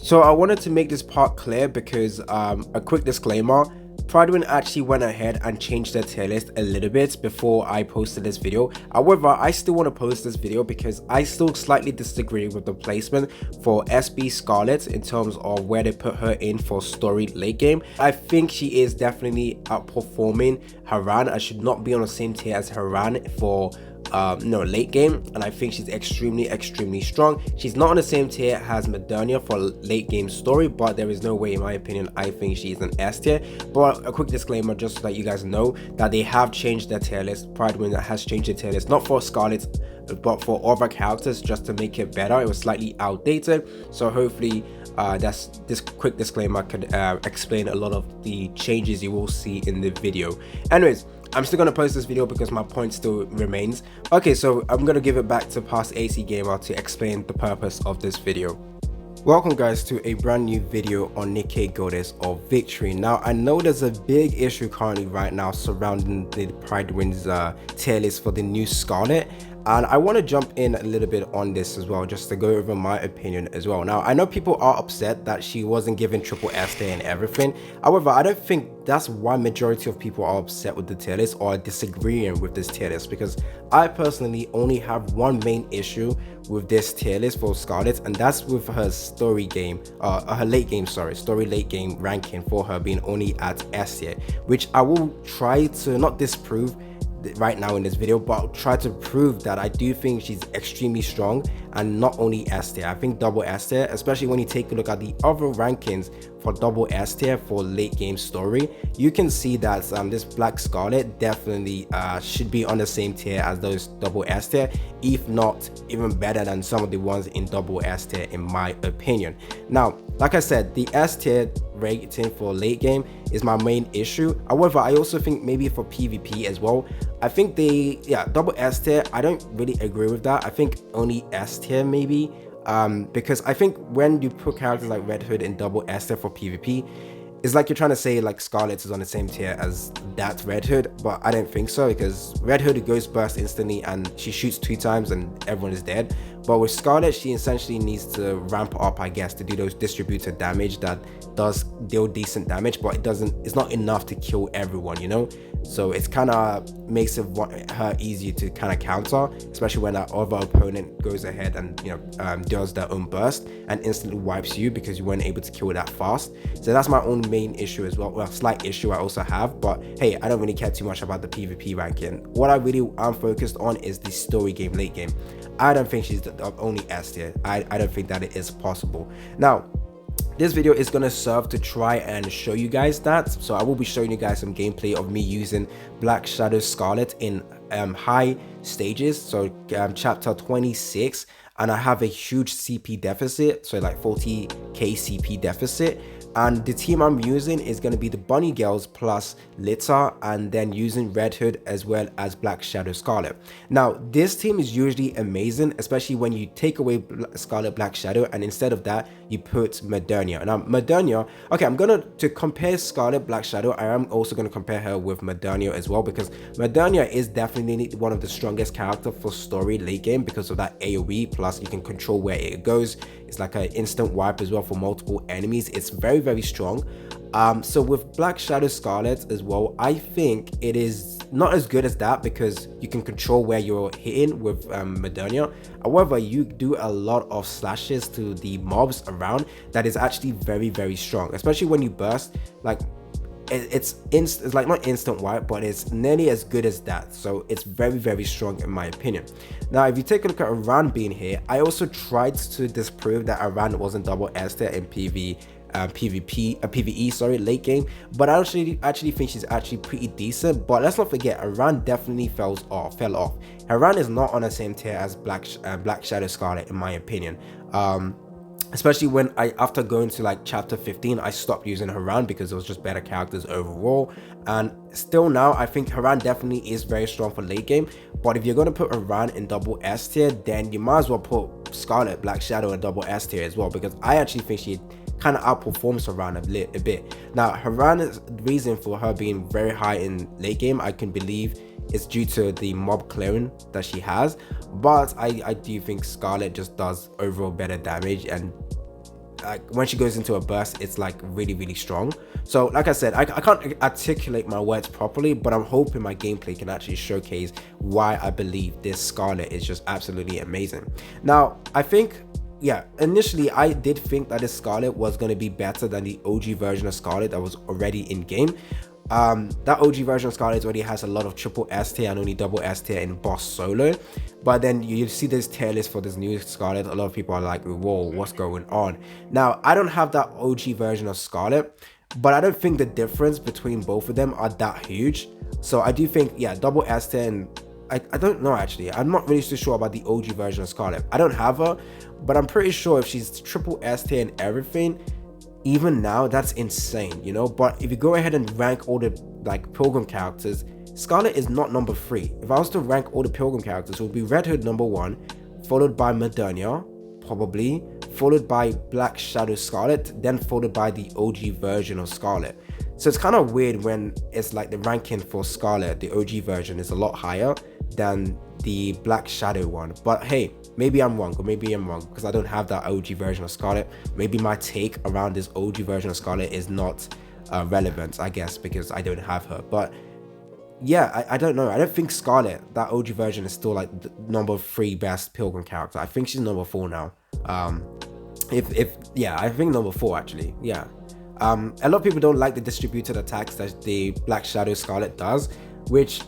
So I wanted to make this part clear because a quick disclaimer, Prydwen actually went ahead and changed their tier list a little bit before I posted this video. However, I still want to post this video because I still slightly disagree with the placement for SB Scarlet in terms of where they put her in for story late game. I think she is definitely outperforming Haran and should not be on the same tier as Haran for late game, and I think she's extremely strong. She's not on the same tier as Modernia for late game story, but there is no way, in my opinion, I think she's an S tier. But a quick disclaimer, just so that you guys know that they have changed their tier list. Prydwen has changed their tier list, not for Scarlet but for other characters, just to make it better. It was slightly outdated, so hopefully this quick disclaimer could explain a lot of the changes you will see in the video. Anyways, I'm still gonna post this video because my point still remains. Okay, so I'm gonna give it back to past AC Gamer to explain the purpose of this video. Welcome guys to a brand new video on NIKKE Goddess of Victory. Now I know there's a big issue currently right now surrounding the Prydwen's tier list for the new Scarlet, and I want to jump in a little bit on this as well, just to go over my opinion as well. Now I know people are upset that she wasn't given triple S tier and everything. However, I don't think that's why majority of people are upset with the tier list or disagreeing with this tier list, because I personally only have one main issue with this tier list for Scarlet, and that's with her story game, her late game, story late game ranking for her being only at S tier, which I will try to not disprove right now in this video, but I'll try to prove that I do think she's extremely strong and not only S tier. I think double S tier, especially when you take a look at the other rankings for double S tier for late game story, you can see that this Black Scarlet definitely should be on the same tier as those double S tier, if not even better than some of the ones in double S tier in my opinion. Now, like I said, the S tier rating for late game is my main issue. However, I also think maybe for PvP as well, I think double S tier, I don't really agree with that. I think only S tier maybe, because I think when you put characters like Red Hood in double S tier for PvP, it's like you're trying to say like Scarlet is on the same tier as that Red Hood, but I don't think so, because Red Hood goes burst instantly and she shoots 2 times and everyone is dead. But with Scarlet, she essentially needs to ramp up, I guess, to do those distributed damage that does deal decent damage, but it's not enough to kill everyone, you know? So it's kind of makes her easier to kind of counter, especially when that other opponent goes ahead and does their own burst and instantly wipes you because you weren't able to kill that fast. So that's my own main issue as well. Well, slight issue I also have, but hey, I don't really care too much about the PvP ranking. What I really am focused on is the story game late game. I don't think she's the only S tier. I don't think that it is possible. Now, this video is going to serve to try and show you guys that. So I will be showing you guys some gameplay of me using Black Shadow Scarlet in high stages, so chapter 26, and I have a huge CP deficit, so like 40k CP deficit. And the team I'm using is going to be the Bunny Girls plus Litter, and then using Red Hood as well as Black Shadow Scarlet. Now, this team is usually amazing, especially when you take away Scarlet Black Shadow and instead of that, you put Modernia. Now, Modernia, okay, I'm going to compare Scarlet Black Shadow. I am also going to compare her with Modernia as well, because Modernia is definitely one of the strongest characters for story late game because of that AoE, plus you can control where it goes. It's like an instant wipe as well for multiple enemies. It's very strong. So with Black Shadow Scarlet as well, I think it is not as good as that because you can control where you're hitting with Modernia. However, you do a lot of slashes to the mobs around that is actually very strong, especially when you burst. Like it's like not instant wipe, but it's nearly as good as that. So it's very strong in my opinion. Now, if you take a look at Aran being here, I also tried to disprove that Aran wasn't double S tier in PvE, late game, but I actually think she's actually pretty decent. But let's not forget, Aran definitely fell off. Aran is not on the same tier as Black Shadow Scarlet in my opinion. Especially when after going to like chapter 15, I stopped using Haran because it was just better characters overall. And still now, I think Haran definitely is very strong for late game. But if you're going to put Haran in double S tier, then you might as well put Scarlet Black Shadow in double S tier as well, because I actually think she kind of outperforms Haran a bit. Now, Haran's reason for her being very high in late game, I can believe, is due to the mob clearing that she has, but I do think Scarlet just does overall better damage, and like when she goes into a burst, it's like really strong. So like I said, I can't articulate my words properly, but I'm hoping my gameplay can actually showcase why I believe this Scarlet is just absolutely amazing. Now I think, yeah, initially I did think that this Scarlet was going to be better than the OG version of Scarlet that was already in game. That OG version of Scarlet already has a lot of triple S tier and only double S tier in boss solo. But then you see this tier list for this new Scarlet. A lot of people are like, whoa, what's going on? Now, I don't have that OG version of Scarlet, but I don't think the difference between both of them are that huge. So I do think, yeah, double S tier, and I don't know actually. I'm not really too sure about the OG version of Scarlet. I don't have her, but I'm pretty sure if she's triple S tier and everything, even now, that's insane, you know. But if you go ahead and rank all the like Pilgrim characters, Scarlet is not number 3. If I was to rank all the Pilgrim characters, it would be Red Hood number 1, followed by Modernia, probably, followed by Black Shadow Scarlet, then followed by the OG version of Scarlet. So it's kind of weird when it's like the ranking for Scarlet, the OG version, is a lot higher than the Black Shadow one. But hey, maybe I'm wrong, or maybe I'm wrong because I don't have that OG version of Scarlet. Maybe my take around this OG version of Scarlet is not relevant, I guess, because I don't have her. But yeah, I don't know. I don't think Scarlet, that OG version, is still like the number 3 best Pilgrim character. I think she's number 4 now. Yeah, I think number 4 actually. Yeah. A lot of people don't like the distributed attacks that the Black Shadow Scarlet does, which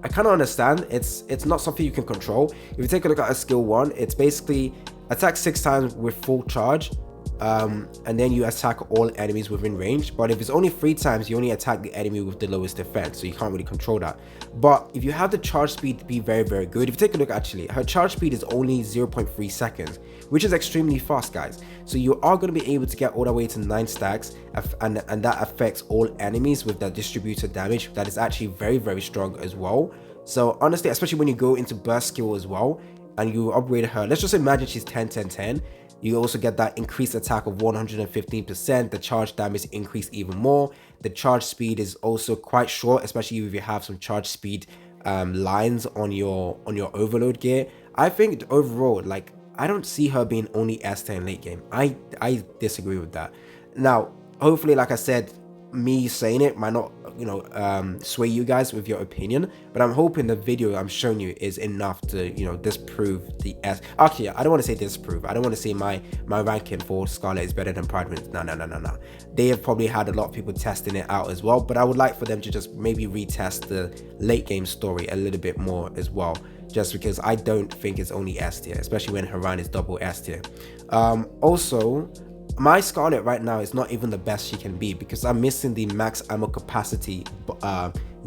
I kind of understand. It's not something you can control. If you take a look at a skill 1, it's basically attack 6 times with full charge, and then you attack all enemies within range. But if it's only 3 times, you only attack the enemy with the lowest defense, so you can't really control that. But if you have the charge speed to be very good, if you take a look, actually her charge speed is only 0.3 seconds, which is extremely fast, guys. So you are going to be able to get all the way to 9 stacks, and that affects all enemies with that distributed damage. That is actually very strong as well. So honestly, especially when you go into burst skill as well and you upgrade her, let's just imagine she's 10 you also get that increased attack of 115%. The charge damage increase even more. The charge speed is also quite short, especially if you have some charge speed lines on your overload gear. I think overall, like, I don't see her being only S tier in late game. I disagree with that. Now, hopefully, like I said, me saying it might not, you know, sway you guys with your opinion, but I'm hoping the video I'm showing you is enough to, you know, disprove the S. Actually, I don't want to say disprove. I don't want to say my ranking for Scarlet is better than Prydwen. No. They have probably had a lot of people testing it out as well, but I would like for them to just maybe retest the late game story a little bit more as well, just because I don't think it's only S tier, especially when Haran is double S tier. Also, my Scarlet right now is not even the best she can be because I'm missing the max ammo capacity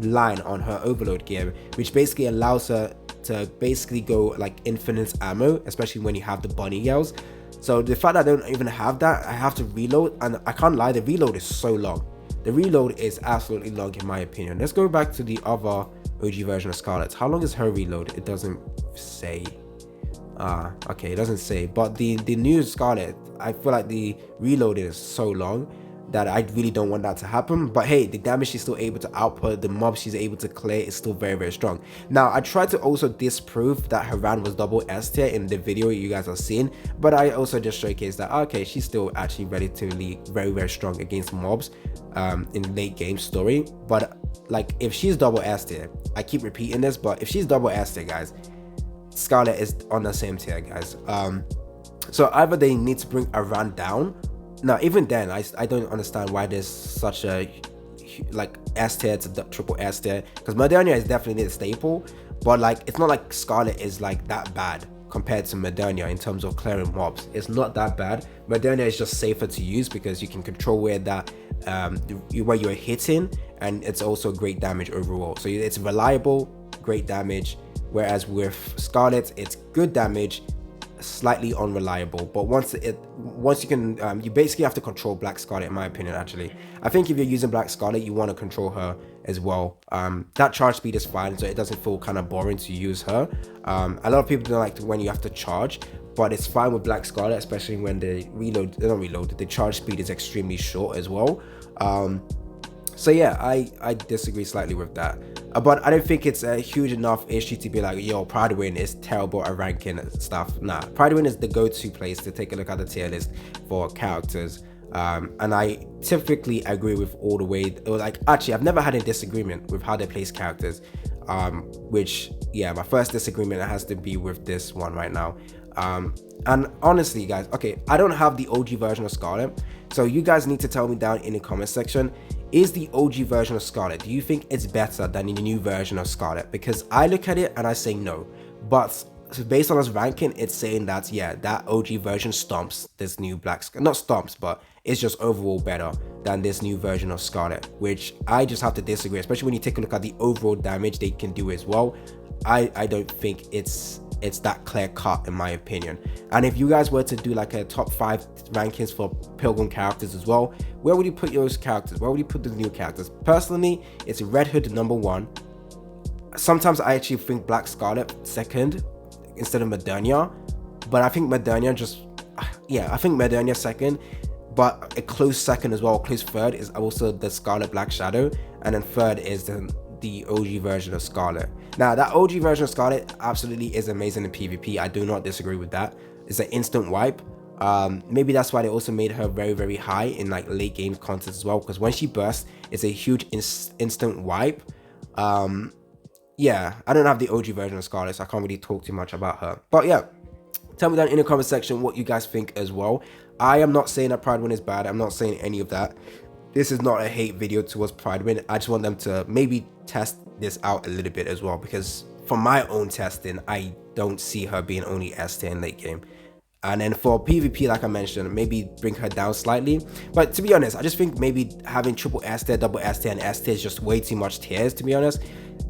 line on her overload gear, which basically allows her to basically go like infinite ammo, especially when you have the bunny yells. So the fact that I don't even have that, I have to reload, and I can't lie, the reload is so long. The reload is absolutely long in my opinion. Let's go back to the other OG version of Scarlet. How long is her reload? It doesn't say. Okay, it doesn't say, but the new Scarlet, I feel like the reload is so long that I really don't want that to happen. But hey, the damage she's still able to output, the mobs she's able to clear is still very strong. Now, I tried to also disprove that Haran was double S tier in the video you guys are seeing, but I also just showcased that, okay, she's still actually relatively very strong against mobs in late game story. But like, if she's double S tier, I keep repeating this, but if she's double S tier, guys, Scarlet is on the same tier, guys. So either they need to bring Haran down. Now, even then, I don't understand why there's such a like S tier to triple S tier, because Modernia is definitely a staple, but like, it's not like Scarlet is like that bad compared to Modernia in terms of clearing mobs. It's not that bad. Modernia is just safer to use because you can control where that where you're hitting, and it's also great damage overall. So it's reliable, great damage. Whereas with Scarlet, it's good damage, slightly unreliable. But once you can, you basically have to control Black Scarlet, in my opinion. Actually, I think if you're using Black Scarlet, you want to control her as well. That charge speed is fine, so it doesn't feel kind of boring to use her. A lot of people don't like when you have to charge, but it's fine with Black Scarlet, especially when they don't reload. The charge speed is extremely short as well. So yeah, I disagree slightly with that. But I don't think it's a huge enough issue to be like, yo, Prydwen is terrible at ranking stuff. Nah, Prydwen is the go-to place to take a look at the tier list for characters. And I typically agree with all the way, or like, actually, I've never had a disagreement with how they place characters. Which, yeah, my first disagreement has to be with this one right now. And honestly, guys, okay, I don't have the OG version of Scarlet, so you guys need to tell me down in the comment section, is the OG version of Scarlet, do you think it's better than the new version of Scarlet? Because I look at it and I say no, but based on its ranking, it's saying that, yeah, that OG version stomps this new not stomps, but it's just overall better than this new version of Scarlet, which I just have to disagree, especially when you take a look at the overall damage they can do as well. I don't think it's that clear cut in my opinion. And if you guys were to do like a top 5 rankings for Pilgrim characters as well, where would you put those characters? Where would you put the new characters? Personally, it's Red Hood number 1. Sometimes I actually think Black Scarlet second instead of Modernia, but I think Modernia I think Modernia second, but a close second as well, close third is also the Scarlet Black Shadow, and then third is the OG version of Scarlet. Now, that OG version of Scarlet absolutely is amazing in PvP. I do not disagree with that. It's an instant wipe. Maybe that's why they also made her very, very high in like late game content as well, because when she bursts, it's a huge instant wipe. Yeah, I don't have the OG version of Scarlet, so I can't really talk too much about her. But yeah, tell me down in the comment section what you guys think as well. I am not saying that Prydwen is bad. I'm not saying any of that. This is not a hate video towards Prydwen. I just want them to maybe test this out a little bit as well, because from my own testing, I don't see her being only S tier in late game. And then for PvP, like I mentioned, maybe bring her down slightly. But to be honest, I just think maybe having triple S tier, double S tier, and S tier is just way too much tiers, to be honest.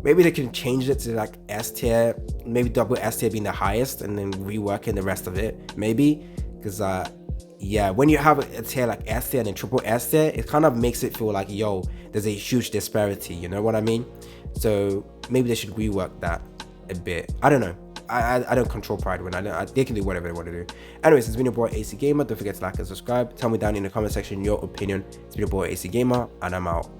Maybe they can change it to like S tier, maybe double S tier being the highest, and then reworking the rest of it, maybe. Because yeah, when you have a tier like S tier and then triple S tier, it kind of makes it feel like, yo, there's a huge disparity, you know what I mean? So maybe they should rework that a bit. I don't know. I don't control Prydwen. They can do whatever they want to do. Anyways, it's been your boy AC Gamer. Don't forget to like and subscribe. Tell me down in the comment section your opinion. It's been your boy AC Gamer, and I'm out.